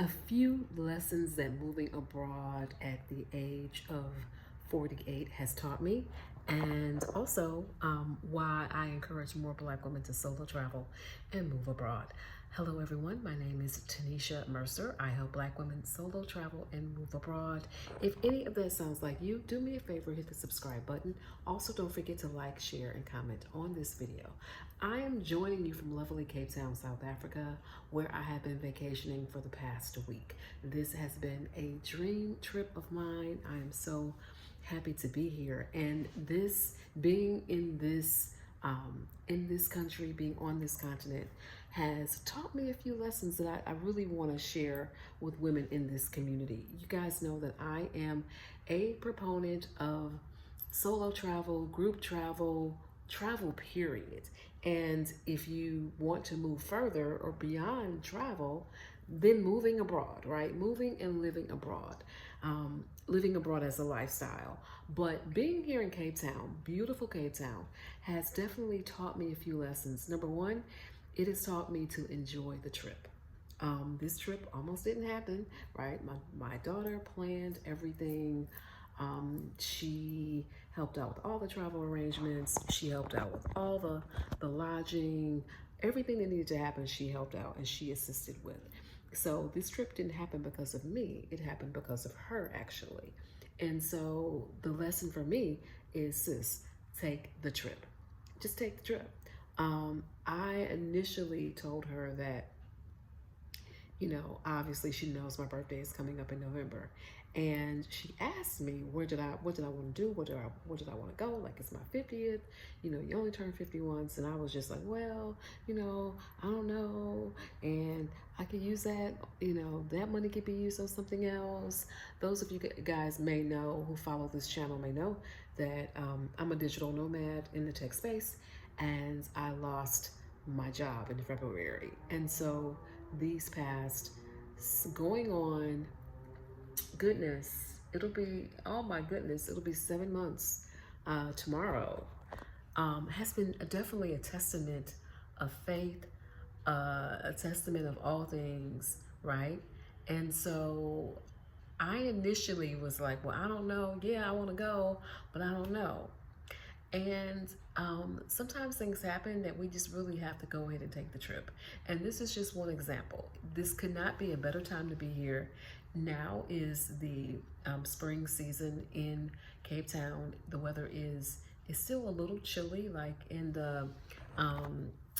A few lessons that moving abroad at the age of 48 has taught me, and also why I encourage more Black women to solo travel and move abroad. Hello, everyone. My name is Tanisha Mercer. I help Black women solo travel and move abroad. If any of that sounds like you, do me a favor, hit the subscribe button. Also, don't forget to like, share, and comment on this video. I am joining you from lovely Cape Town, South Africa, where I have been vacationing for the past week. This has been a dream trip of mine. I am so happy to be here, and this being in this country, being on this continent, has taught me a few lessons that I really want to share with women in this community. You guys know that I am a proponent of solo travel, group travel, travel period. And if you want to move further or beyond travel, then moving abroad, right? Moving and living abroad. Living abroad as a lifestyle. But being here in Cape Town, beautiful Cape Town, has definitely taught me a few lessons. Number one, it has taught me to enjoy the trip. This trip almost didn't happen, right? My daughter planned everything. She helped out with all the travel arrangements. She helped out with all the lodging, everything that needed to happen, she helped out and she assisted with. So this trip didn't happen because of me. It happened because of her, actually. And so the lesson for me is, sis, take the trip. Just take the trip. I initially told her that, obviously she knows my birthday is coming up in November. And she asked me, what did I want to do? What did I want to go? Like, it's my 50th, you only turn 50 once. And I was just like, well, I don't know. And I could use that, that money could be used on something else. Those of you guys may know, who follow this channel may know that I'm a digital nomad in the tech space, and I lost my job in February. And so these past, going on, goodness, oh my goodness, it'll be 7 months tomorrow, has been definitely a testament of faith, a testament of all things, right? And so I initially was like, well, I don't know. Yeah, I want to go, but I don't know. And sometimes things happen that we just really have to go ahead and take the trip. And this is just one example. This could not be a better time to be here. Now is the spring season in Cape Town. The weather is still a little chilly, like in the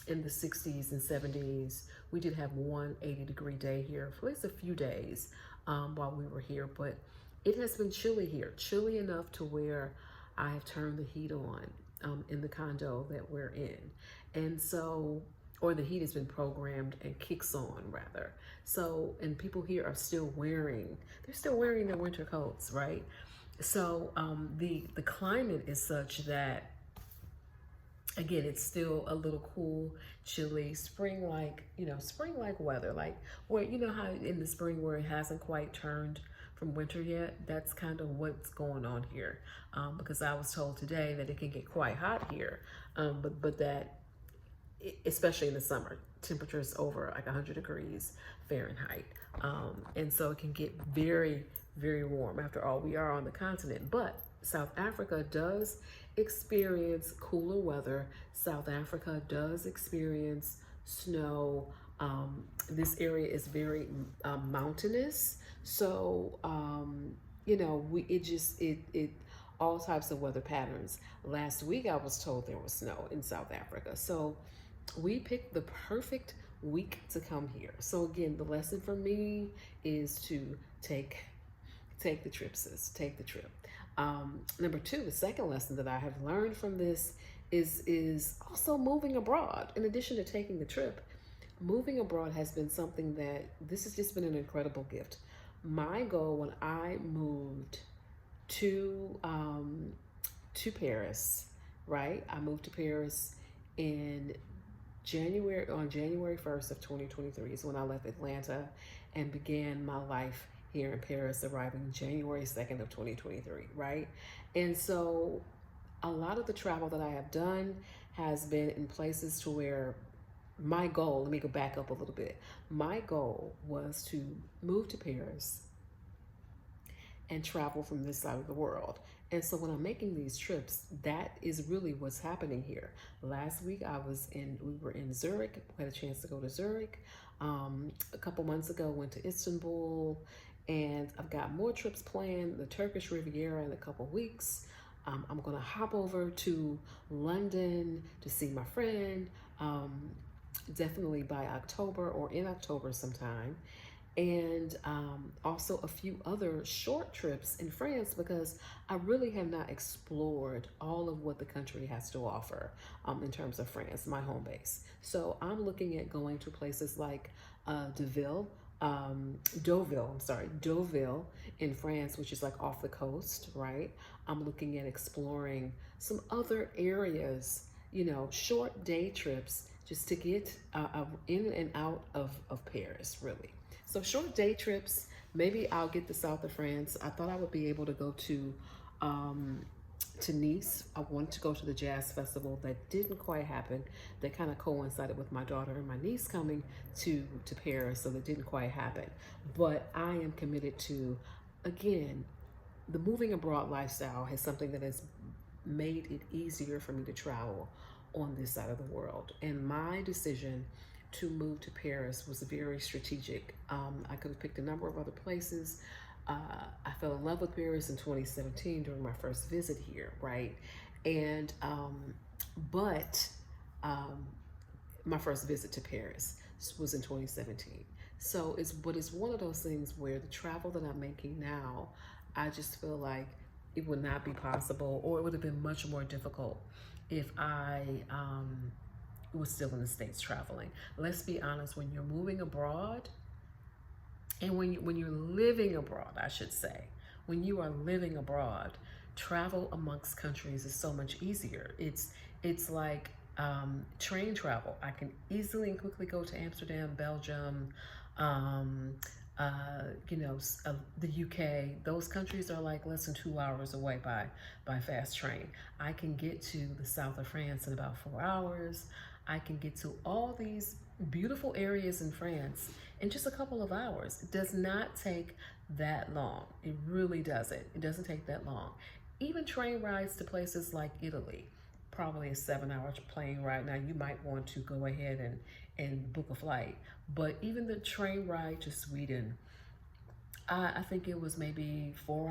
60s and 70s. We did have one 80-degree day here for at least a few days while we were here, but it has been chilly here, chilly enough to where I have turned the heat on in the condo that we're in. And so, or the heat has been programmed and kicks on rather. So, and people here are still wearing their winter coats, right? So the climate is such that, again, it's still a little cool, chilly, spring-like weather, like where, how in the spring where it hasn't quite turned from winter yet. That's kind of what's going on here, because I was told today that it can get quite hot here, but that, especially in the summer, temperatures over like 100 degrees Fahrenheit, and so it can get very, very warm. After all, we are on the continent, but South Africa does experience cooler weather. South Africa does experience snow. This area is very mountainous, so it all types of weather patterns. Last week I was told there was snow in South Africa, so we picked the perfect week to come here. So again, the lesson for me is to take the trip, sis. Take the trip. Number two, the second lesson that I have learned from this is also moving abroad. In addition to taking the trip, moving abroad has been something that, this has just been an incredible gift. My goal when I moved to Paris, right? I moved to Paris on January 1st of 2023 is when I left Atlanta and began my life here in Paris, arriving January 2nd of 2023, right? And so a lot of the travel that I have done has been in places to where my goal, let me go back up a little bit. My goal was to move to Paris and travel from this side of the world. And so when I'm making these trips, that is really what's happening here. Last week we were in Zurich, we had a chance to go to Zurich. A couple months ago, went to Istanbul, and I've got more trips planned, the Turkish Riviera in a couple weeks. I'm gonna hop over to London to see my friend, definitely by October or in October sometime, and also a few other short trips in France because I really have not explored all of what the country has to offer in terms of France, my home base. So I'm looking at going to places like Deauville in France, which is like off the coast, right? I'm looking at exploring some other areas, short day trips just to get in and out of Paris, really. So short day trips, maybe I'll get the south of France. I thought I would be able to go to Nice. I wanted to go to the jazz festival. That didn't quite happen. That kind of coincided with my daughter and my niece coming to Paris, so that didn't quite happen. But I am committed to, again, the moving abroad lifestyle has something that has made it easier for me to travel on this side of the world. And my decision to move to Paris was very strategic. I could have picked a number of other places. I fell in love with Paris in 2017 during my first visit here, right? And but my first visit to Paris was in 2017. So it's one of those things where the travel that I'm making now, I just feel like it would not be possible, or it would have been much more difficult if I was still in the States traveling. Let's be honest, when you're moving abroad, and when you're living abroad, I should say, when you are living abroad, travel amongst countries is so much easier. It's like train travel. I can easily and quickly go to Amsterdam, Belgium, the UK. Those countries are like less than 2 hours away by fast train. I can get to the south of France in about 4 hours. I can get to all these beautiful areas in France in just a couple of hours. It does not take that long. It really doesn't. It doesn't take that long. Even train rides to places like Italy, probably a 7-hour plane ride. Now you might want to go ahead and book a flight, but even the train ride to Sweden, I think it was maybe 4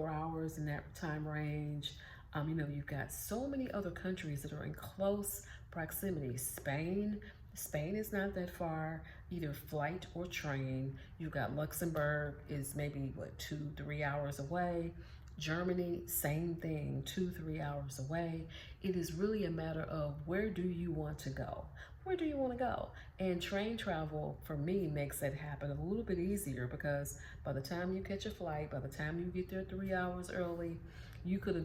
hours in that time range. You've got so many other countries that are in close proximity. Spain is not that far, either flight or train. You've got Luxembourg is maybe 2-3 hours away. Germany, same thing, 2-3 hours away. It is really a matter of where do you want to go? Where do you want to go? And train travel for me makes that happen a little bit easier because by the time you catch a flight, by the time you get there 3 hours early, you could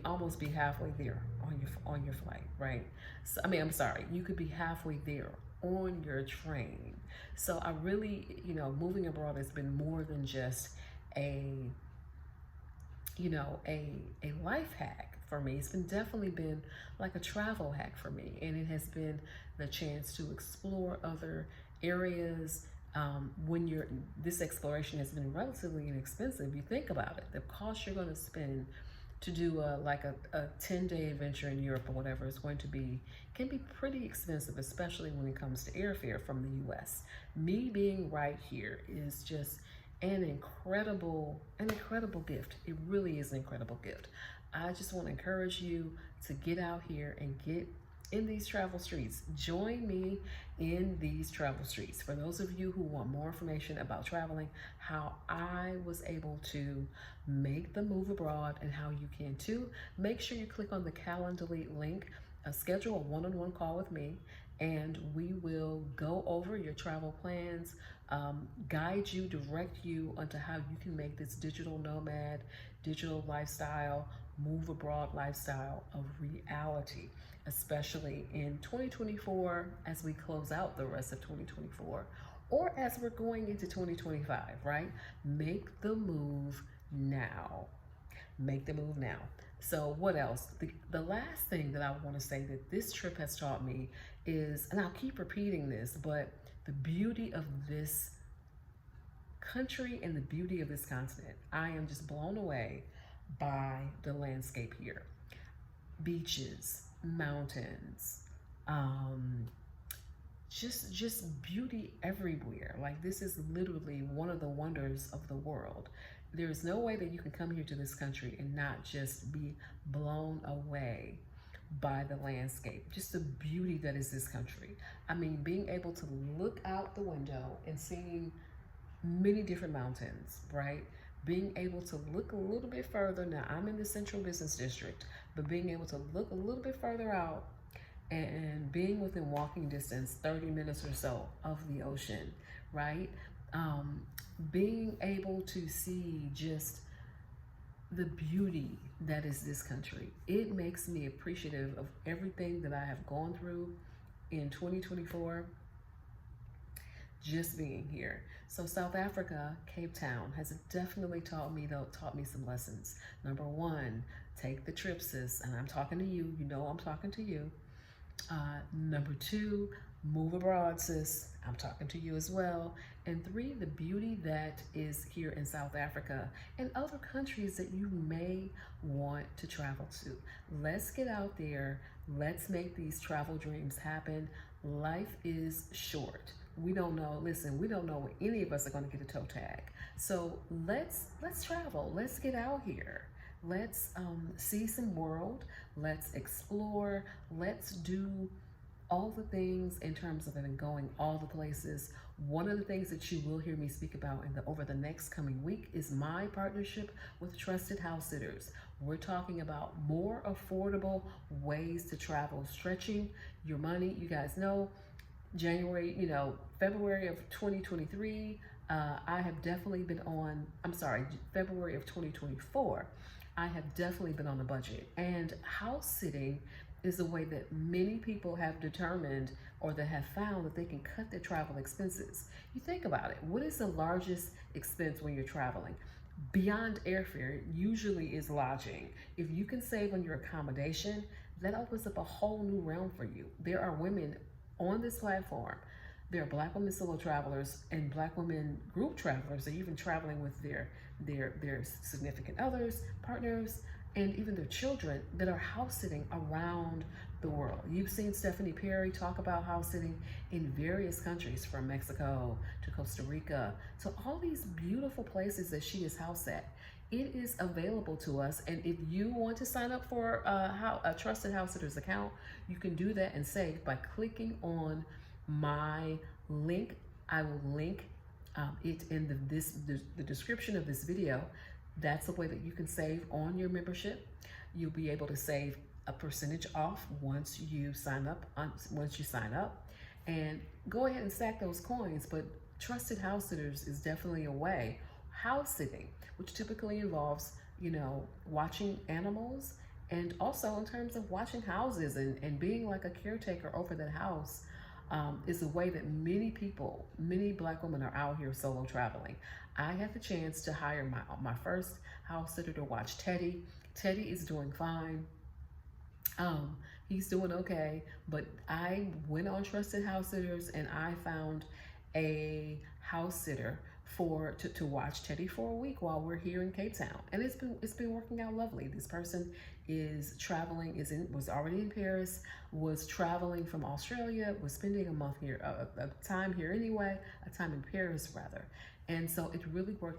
almost be halfway there on your flight, right? So, you could be halfway there on your train. So I really, moving abroad has been more than just a life hack for me. It's definitely been like a travel hack for me, and it has been the chance to explore other areas. This exploration has been relatively inexpensive. You think about it, the cost you're going to spend to do a 10-day adventure in Europe or whatever can be pretty expensive, especially when it comes to airfare from the US. Me being right here is just an incredible gift. It really is an incredible gift. I just want to encourage you to get out here and get in these travel streets. Join me in these travel streets. For those of you who want more information about traveling, how I was able to make the move abroad and how you can too, make sure you click on the Calendly link, schedule a one-on-one call with me, and we will go over your travel plans, guide you, direct you onto how you can make this digital nomad, digital lifestyle, move abroad lifestyle a reality, especially in 2024 as we close out the rest of 2024 or as we're going into 2025, right? Make the move now. Make the move now. So what else? The last thing that I want to say that this trip has taught me is, and I'll keep repeating this, but the beauty of this country and the beauty of this continent. I am just blown away by the landscape here. Beaches, mountains, um, just beauty everywhere. Like, this is literally one of the wonders of the world. There's no way that you can come here to this country and not just be blown away by the landscape, just the beauty that is this country. I mean, being able to look out the window and seeing many different mountains, right? Being able to look a little bit further. Now, I'm in the Central Business District, but being able to look a little bit further out and being within walking distance, 30 minutes or so of the ocean, right? Being able to see just the beauty that is this country. It makes me appreciative of everything that I have gone through in 2024, just being here. So South Africa, Cape Town, has definitely taught me some lessons. Number one, take the trip, sis, and I'm talking to you. You know I'm talking to you. Number two, move abroad, sis. I'm talking to you as well. And three, the beauty that is here in South Africa and other countries that you may want to travel to. Let's get out there. Let's make these travel dreams happen. Life is short. We don't know, listen, we don't know when any of us are going to get a toe tag. So let's travel. Let's get out here. Let's see some world. Let's explore. Let's do all the things in terms of going all the places. One of the things that you will hear me speak about over the next coming week is my partnership with Trusted House Sitters. We're talking about more affordable ways to travel, stretching your money. You guys know, February of 2023, I have definitely been on, February of 2024, I have definitely been on a budget. And house sitting is a way that many people have determined or that have found that they can cut their travel expenses. You think about it, what is the largest expense when you're traveling? Beyond airfare usually is lodging. If you can save on your accommodation, that opens up a whole new realm for you. There are women on this platform. There are Black women solo travelers and Black women group travelers that are even traveling with their significant others, partners, and even their children that are house sitting around the world. You've seen Stephanie Perry talk about house sitting in various countries, from Mexico to Costa Rica to all these beautiful places that she is house at. It is available to us, and if you want to sign up for a Trusted House Sitters account, you can do that and save by clicking on my link. I will link it in the description of this video. That's a way that you can save on your membership. You'll be able to save a percentage off once you sign up. And go ahead and stack those coins. But Trusted House Sitters is definitely a way. House sitting, which typically involves, watching animals, and also in terms of watching houses and being like a caretaker over that house, is a way that many Black women are out here solo traveling. I had the chance to hire my first house sitter to watch Teddy. Teddy is doing fine. He's doing okay, but I went on Trusted House Sitters and I found a house sitter to watch Teddy for a week while we're here in Cape Town, and it's been working out lovely. This person is traveling, was already in Paris, was traveling from Australia, was spending a month here, a time here anyway, a time in Paris rather, and so it really worked out.